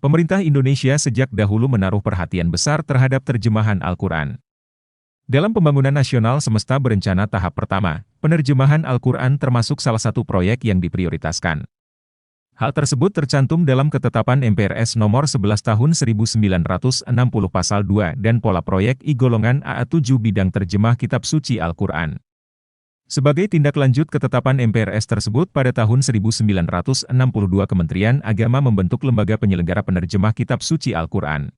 Pemerintah Indonesia sejak dahulu menaruh perhatian besar terhadap terjemahan Al-Quran. Dalam pembangunan nasional semesta berencana tahap pertama, penerjemahan Al-Quran termasuk salah satu proyek yang diprioritaskan. Hal tersebut tercantum dalam Ketetapan MPRS Nomor 11 Tahun 1960 Pasal 2 dan Pola Proyek I-Golongan AA7 Bidang Terjemah Kitab Suci Al-Quran. Sebagai tindak lanjut ketetapan MPRS tersebut pada tahun 1962 Kementerian Agama membentuk Lembaga Penyelenggara Penerjemah Kitab Suci Al-Quran.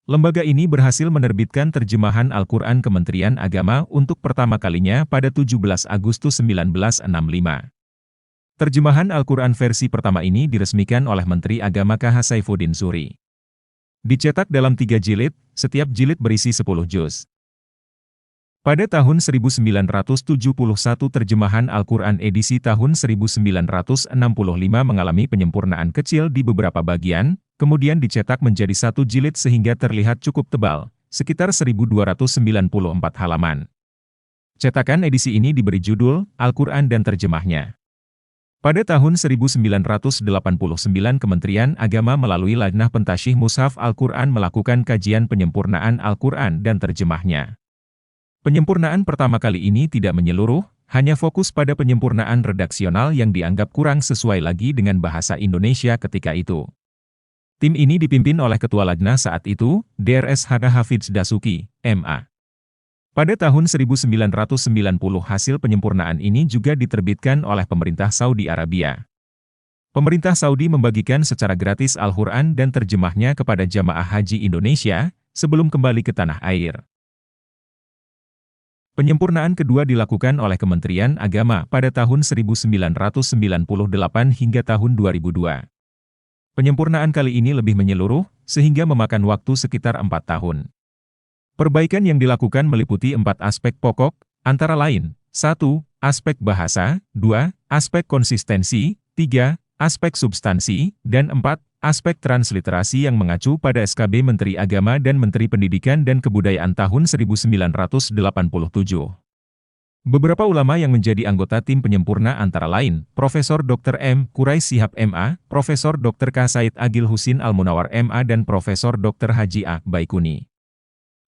Lembaga ini berhasil menerbitkan terjemahan Al-Quran Kementerian Agama untuk pertama kalinya pada 17 Agustus 1965. Terjemahan Al-Quran versi pertama ini diresmikan oleh Menteri Agama K.H. Saifuddin Suri. Dicetak dalam 3 jilid, setiap jilid berisi 10 juz. Pada tahun 1971 terjemahan Al-Quran edisi tahun 1965 mengalami penyempurnaan kecil di beberapa bagian, kemudian dicetak menjadi 1 jilid sehingga terlihat cukup tebal, sekitar 1294 halaman. Cetakan edisi ini diberi judul, Al-Quran dan Terjemahnya. Pada tahun 1989 Kementerian Agama melalui Lajnah Pentasyih Mushaf Al-Quran melakukan kajian penyempurnaan Al-Quran dan terjemahnya. Penyempurnaan pertama kali ini tidak menyeluruh, hanya fokus pada penyempurnaan redaksional yang dianggap kurang sesuai lagi dengan bahasa Indonesia ketika itu. Tim ini dipimpin oleh Ketua Lajnah saat itu, Drs. H. Hafidz Dasuki, M.A. Pada tahun 1990 hasil penyempurnaan ini juga diterbitkan oleh pemerintah Saudi Arabia. Pemerintah Saudi membagikan secara gratis Al-Quran dan terjemahnya kepada jamaah haji Indonesia, sebelum kembali ke tanah air. Penyempurnaan kedua dilakukan oleh Kementerian Agama pada tahun 1998 hingga tahun 2002. Penyempurnaan kali ini lebih menyeluruh, sehingga memakan waktu sekitar 4 tahun. Perbaikan yang dilakukan meliputi 4 aspek pokok, antara lain, 1. Aspek bahasa, 2. Aspek konsistensi, 3. Aspek substansi, dan 4. Aspek transliterasi yang mengacu pada SKB Menteri Agama dan Menteri Pendidikan dan Kebudayaan tahun 1987. Beberapa ulama yang menjadi anggota tim penyempurna antara lain, Profesor Dr. M. Quraish Shihab MA, Profesor Dr. K. Said Agil Husin Al-Munawar MA dan Profesor Dr. Haji A. Baikuni.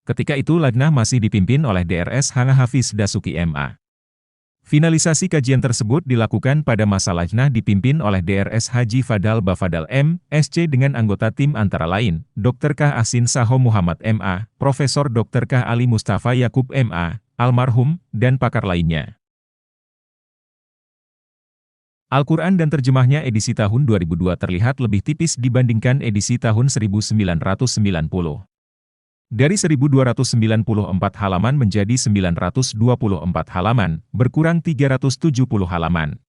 Ketika itu Lajnah masih dipimpin oleh Drs. H. Hafidz Dasuki MA. Finalisasi kajian tersebut dilakukan pada masa Lajnah dipimpin oleh Drs. Haji Fadal Bafadal M. Sc. dengan anggota tim antara lain, Dr. K. Asin Saho Muhammad MA, Profesor Dr. K. Ali Mustafa Yakub MA, almarhum, dan pakar lainnya. Al-Quran dan terjemahnya edisi tahun 2002 terlihat lebih tipis dibandingkan edisi tahun 1990. Dari 1294 halaman menjadi 924 halaman, berkurang 370 halaman.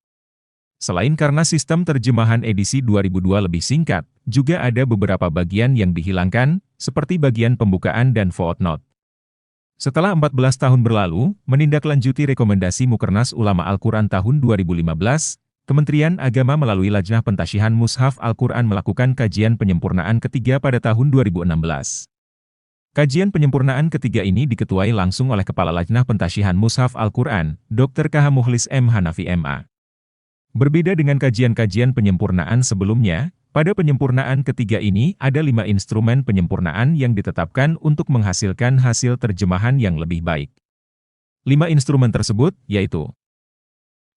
Selain karena sistem terjemahan edisi 2002 lebih singkat, juga ada beberapa bagian yang dihilangkan, seperti bagian pembukaan dan footnote. Setelah 14 tahun berlalu, menindaklanjuti rekomendasi Mukernas Ulama Al-Quran tahun 2015, Kementerian Agama melalui Lajnah Pentasyihan Mushaf Al-Quran melakukan kajian penyempurnaan ketiga pada tahun 2016. Kajian penyempurnaan ketiga ini diketuai langsung oleh Kepala Lajnah Pentasyihan Mushaf Al-Quran, Dr. K. Mukhlis M. Hanafi MA. Berbeda dengan kajian-kajian penyempurnaan sebelumnya, pada penyempurnaan ketiga ini ada 5 instrumen penyempurnaan yang ditetapkan untuk menghasilkan hasil terjemahan yang lebih baik. 5 instrumen tersebut, yaitu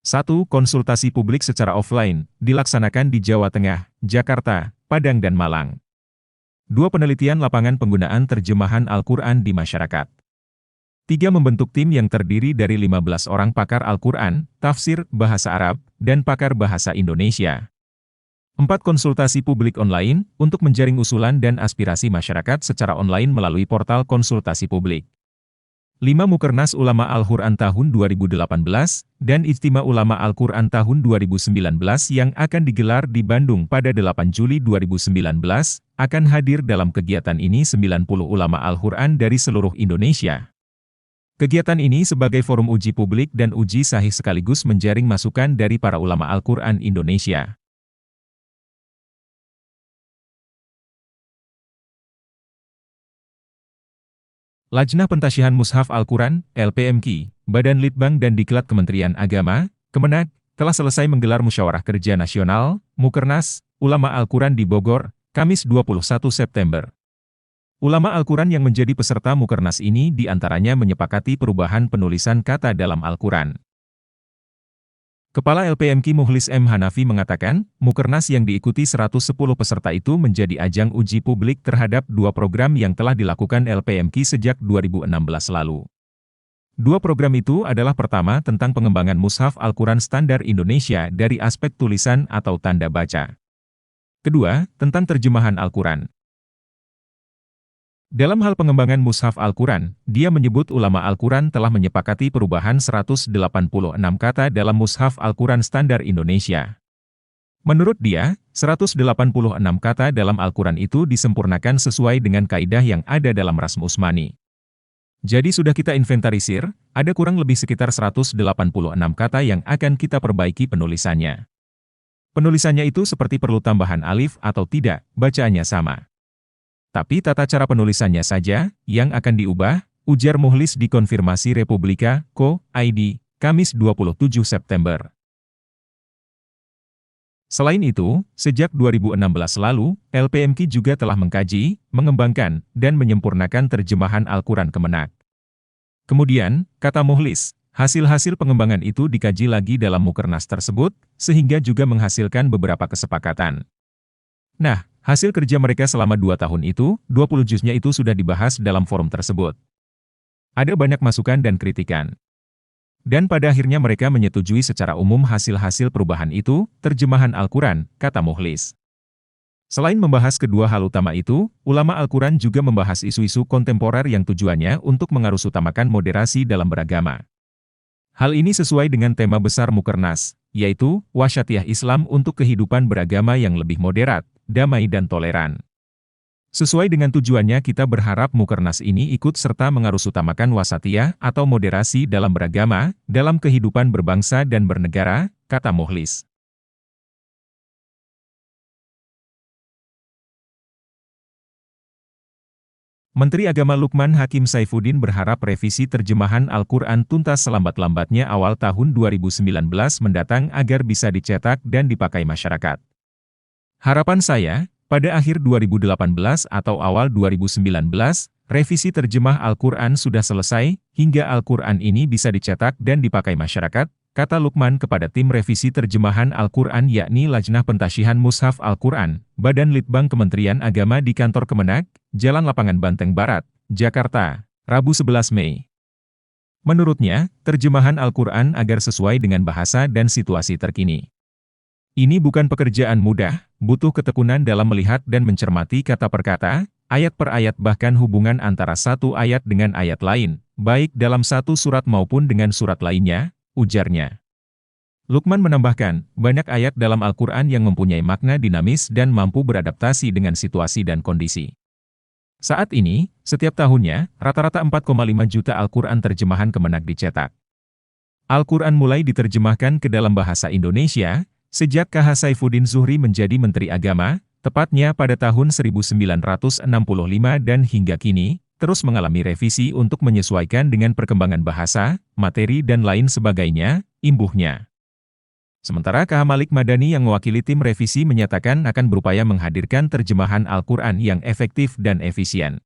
1. Konsultasi publik secara offline, dilaksanakan di Jawa Tengah, Jakarta, Padang dan Malang. 2. Penelitian lapangan penggunaan terjemahan Al-Quran di masyarakat. 3. Membentuk tim yang terdiri dari 15 orang pakar Al-Quran, tafsir, bahasa Arab, dan pakar bahasa Indonesia. 4. Konsultasi publik online, untuk menjaring usulan dan aspirasi masyarakat secara online melalui portal konsultasi publik. 5. Mukernas Ulama Al-Quran tahun 2018, dan Ijtima Ulama Al-Quran tahun 2019 yang akan digelar di Bandung pada 8 Juli 2019, akan hadir dalam kegiatan ini 90 ulama Al-Quran dari seluruh Indonesia. Kegiatan ini sebagai forum uji publik dan uji sahih sekaligus menjaring masukan dari para ulama Al-Quran Indonesia. Lajnah Pentasyihan Mushaf Al-Quran, LPMQ, Badan Litbang dan Diklat Kementerian Agama, Kemenak, telah selesai menggelar Musyawarah Kerja Nasional, Mukernas, Ulama Al-Quran di Bogor, Kamis 21 September. Ulama Al-Quran yang menjadi peserta Mukernas ini diantaranya menyepakati perubahan penulisan kata dalam Al-Quran. Kepala LPMQ Mukhlis M. Hanafi mengatakan, Mukernas yang diikuti 110 peserta itu menjadi ajang uji publik terhadap dua program yang telah dilakukan LPMQ sejak 2016 lalu. Dua program itu adalah pertama tentang pengembangan Mushaf Al-Quran Standar Indonesia dari aspek tulisan atau tanda baca. Kedua, tentang terjemahan Al-Quran. Dalam hal pengembangan Mushaf Al-Quran, dia menyebut ulama Al-Quran telah menyepakati perubahan 186 kata dalam Mushaf Al-Quran Standar Indonesia. Menurut dia, 186 kata dalam Al-Quran itu disempurnakan sesuai dengan kaidah yang ada dalam Rasm Utsmani. Jadi sudah kita inventarisir, ada kurang lebih sekitar 186 kata yang akan kita perbaiki penulisannya. Penulisannya itu seperti perlu tambahan alif atau tidak, bacaannya sama. Tapi tata cara penulisannya saja yang akan diubah, ujar Mukhlis di konfirmasi Republika, Co. ID, Kamis 27 September. Selain itu, sejak 2016 lalu, LPMQ juga telah mengkaji, mengembangkan, dan menyempurnakan terjemahan Al-Quran Kemenak. Kemudian, kata Mukhlis, hasil-hasil pengembangan itu dikaji lagi dalam Mukernas tersebut, sehingga juga menghasilkan beberapa kesepakatan. Nah, hasil kerja mereka selama 2 tahun itu, 20 juznya itu sudah dibahas dalam forum tersebut. Ada banyak masukan dan kritikan. Dan pada akhirnya mereka menyetujui secara umum hasil-hasil perubahan itu, terjemahan Al-Quran, kata Mukhlis. Selain membahas kedua hal utama itu, ulama Al-Quran juga membahas isu-isu kontemporer yang tujuannya untuk mengarusutamakan moderasi dalam beragama. Hal ini sesuai dengan tema besar Mukernas, yaitu, Wasyatiyah Islam untuk kehidupan beragama yang lebih moderat, damai dan toleran. Sesuai dengan tujuannya kita berharap Mukernas ini ikut serta mengarusutamakan wasatiyah atau moderasi dalam beragama, dalam kehidupan berbangsa dan bernegara, kata Mukhlis. Menteri Agama Lukman Hakim Saifuddin berharap revisi terjemahan Al-Quran tuntas selambat-lambatnya awal tahun 2019 mendatang agar bisa dicetak dan dipakai masyarakat. Harapan saya, pada akhir 2018 atau awal 2019, revisi terjemah Al-Quran sudah selesai, hingga Al-Quran ini bisa dicetak dan dipakai masyarakat, kata Lukman kepada tim revisi terjemahan Al-Quran yakni Lajnah Pentasyihan Mushaf Al-Quran, Badan Litbang Kementerian Agama di Kantor Kemenak, Jalan Lapangan Banteng Barat, Jakarta, Rabu 11 Mei. Menurutnya, terjemahan Al-Quran agar sesuai dengan bahasa dan situasi terkini. Ini bukan pekerjaan mudah, butuh ketekunan dalam melihat dan mencermati kata per kata, ayat per ayat bahkan hubungan antara satu ayat dengan ayat lain, baik dalam satu surat maupun dengan surat lainnya, ujarnya. Lukman menambahkan, banyak ayat dalam Al-Quran yang mempunyai makna dinamis dan mampu beradaptasi dengan situasi dan kondisi. Saat ini, setiap tahunnya, rata-rata 4,5 juta Al-Quran terjemahan Kemenak dicetak. Al-Quran mulai diterjemahkan ke dalam bahasa Indonesia, sejak KH Saifuddin Zuhri menjadi Menteri Agama, tepatnya pada tahun 1965 dan hingga kini, terus mengalami revisi untuk menyesuaikan dengan perkembangan bahasa, materi dan lain sebagainya, imbuhnya. Sementara KH Malik Madani yang mewakili tim revisi menyatakan akan berupaya menghadirkan terjemahan Al-Quran yang efektif dan efisien.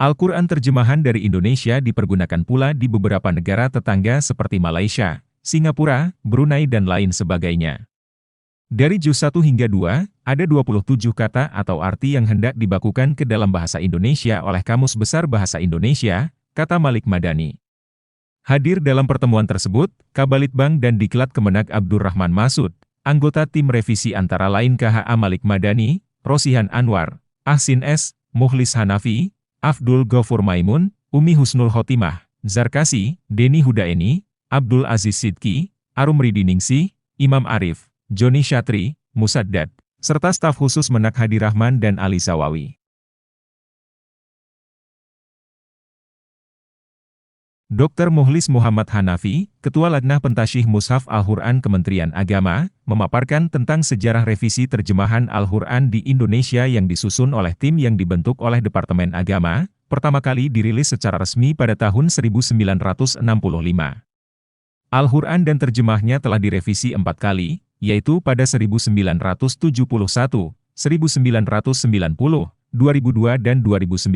Al-Quran terjemahan dari Indonesia dipergunakan pula di beberapa negara tetangga seperti Malaysia, Singapura, Brunei dan lain sebagainya. Dari juz 1 hingga 2, ada 27 kata atau arti yang hendak dibakukan ke dalam bahasa Indonesia oleh Kamus Besar Bahasa Indonesia, kata Malik Madani. Hadir dalam pertemuan tersebut, Kabalitbang dan Diklat Kemenak Abdurrahman Masud, anggota tim revisi antara lain KHA Malik Madani, Rosihan Anwar, Ahsin S., Mukhlis Hanafi, Abdul Ghafur Maimun, Umi Husnul Khotimah, Zarkasi, Deni Hudaeni, Abdul Aziz Sidki, Arum Ridiningsih, Imam Arif, Joni Syatri, Musaddad, serta staf khusus Menak Hadi Rahman dan Ali Sawawi. Dr. Mukhlis Muhammad Hanafi, Ketua Lajnah Pentasyih Mushaf Al-Quran Kementerian Agama, memaparkan tentang sejarah revisi terjemahan Al-Quran di Indonesia yang disusun oleh tim yang dibentuk oleh Departemen Agama, pertama kali dirilis secara resmi pada tahun 1965. Al-Quran dan terjemahnya telah direvisi 4 kali, yaitu pada 1971, 1990, 2002 dan 2019.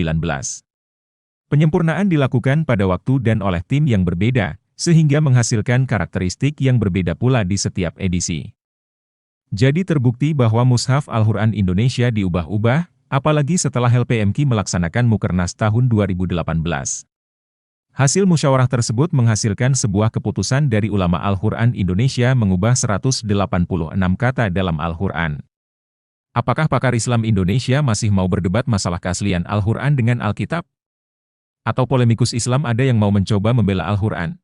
Penyempurnaan dilakukan pada waktu dan oleh tim yang berbeda, sehingga menghasilkan karakteristik yang berbeda pula di setiap edisi. Jadi terbukti bahwa Mushaf Al-Quran Indonesia diubah-ubah, apalagi setelah LPMQ melaksanakan Mukernas tahun 2018. Hasil musyawarah tersebut menghasilkan sebuah keputusan dari ulama Al-Quran Indonesia mengubah 186 kata dalam Al-Quran. Apakah pakar Islam Indonesia masih mau berdebat masalah keaslian Al-Quran dengan Alkitab? Atau polemikus Islam ada yang mau mencoba membela Al-Quran?